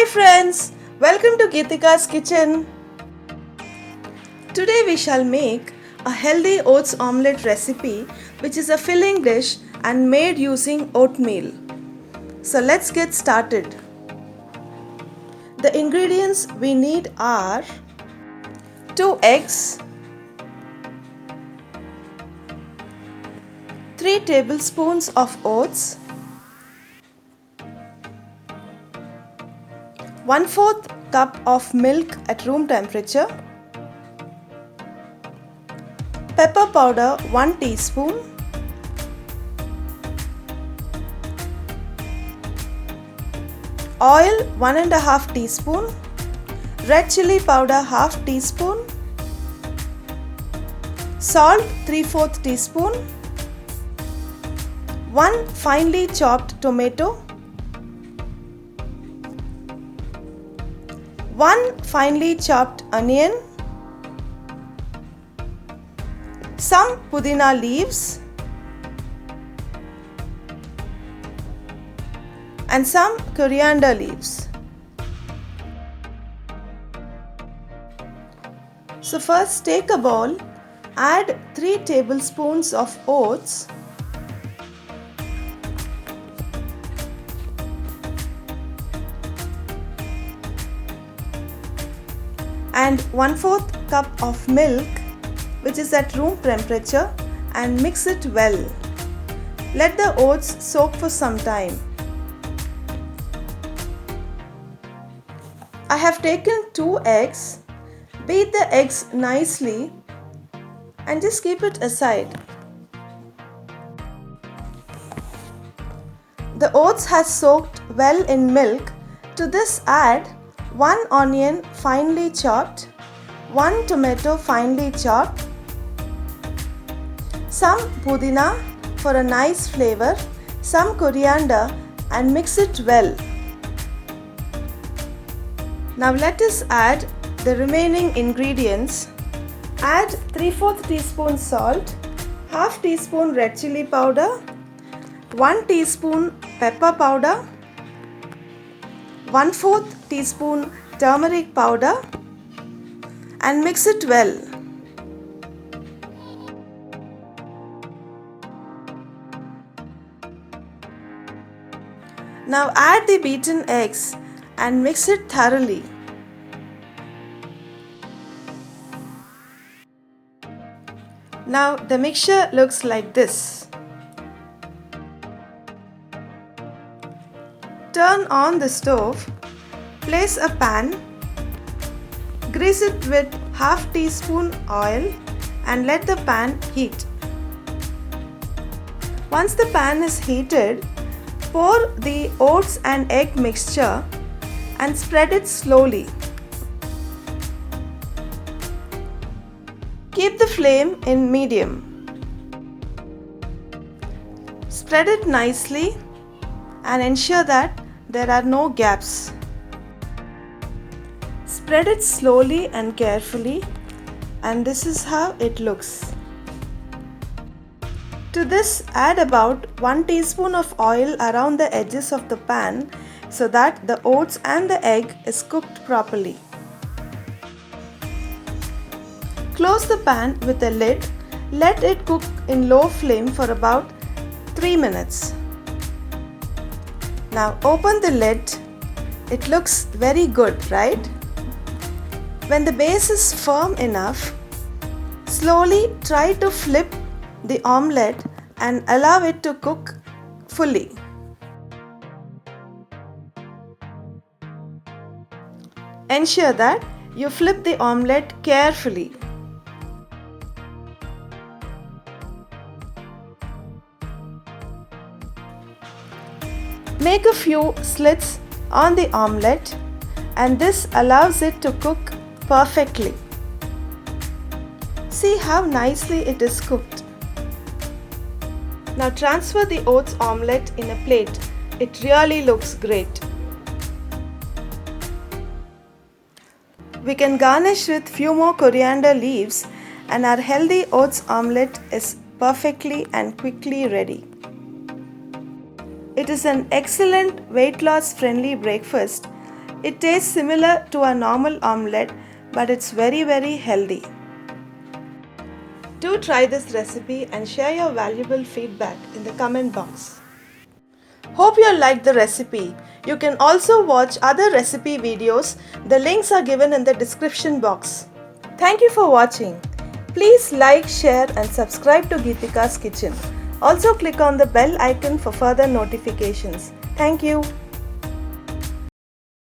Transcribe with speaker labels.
Speaker 1: Hi friends, welcome to Geetika's kitchen. Today we shall make a healthy oats omelette recipe which is a filling dish and made using oatmeal. So let's get started. The ingredients we need are 2 eggs, 3 tablespoons of oats, 1/4 cup of milk at room temperature, pepper powder 1 teaspoon, oil 1½ teaspoon, red chilli powder 1/2 teaspoon, salt 3/4 teaspoon, 1 finely chopped tomato, 1 finely chopped onion, some pudina leaves and some coriander leaves. So first take a bowl, add 3 tablespoons of oats, and 1/4 cup of milk which is at room temperature and mix it well. Let the oats soak for some time. I have taken 2 eggs. Beat the eggs nicely and just keep it aside. The oats has soaked well in milk. To this add 1 onion finely chopped, 1 tomato finely chopped, some pudina for a nice flavor, some coriander and mix it well. Now let us add the remaining ingredients. Add 3/4 teaspoon salt, 1/2 teaspoon red chilli powder, 1 teaspoon pepper powder, 1/4 teaspoon turmeric powder and mix it well. Now add the beaten eggs and mix it thoroughly. Now the mixture looks like this. Turn on the stove, place a pan, grease it with 1/2 teaspoon oil and let the pan heat. Once the pan is heated, pour the oats and egg mixture and spread it slowly. Keep the flame in medium. Spread it nicely and ensure that there are no gaps. Spread it slowly and carefully, and this is how it looks. To this add about 1 teaspoon of oil around the edges of the pan so that the oats and the egg is cooked properly. Close the pan with a lid. Let it cook in low flame for about 3 minutes. Now open the lid. It looks very good, right? When the base is firm enough, slowly try to flip the omelette and allow it to cook fully. Ensure that you flip the omelette carefully. Make a few slits on the omelette and this allows it to cook perfectly. See how nicely it is cooked. Now transfer the oats omelette in a plate. It really looks great. We can garnish with few more coriander leaves and our healthy oats omelette is perfectly and quickly ready. It is an excellent weight loss friendly breakfast It tastes similar to a normal omelette, but it's very healthy. Do try this recipe and share your valuable feedback in the comment box. Hope you liked the recipe. You can also watch other recipe videos. The links are given in the description box. Thank you for watching. Please like, share and subscribe to Geetika's Kitchen. Also click on the bell icon for further notifications. Thank you.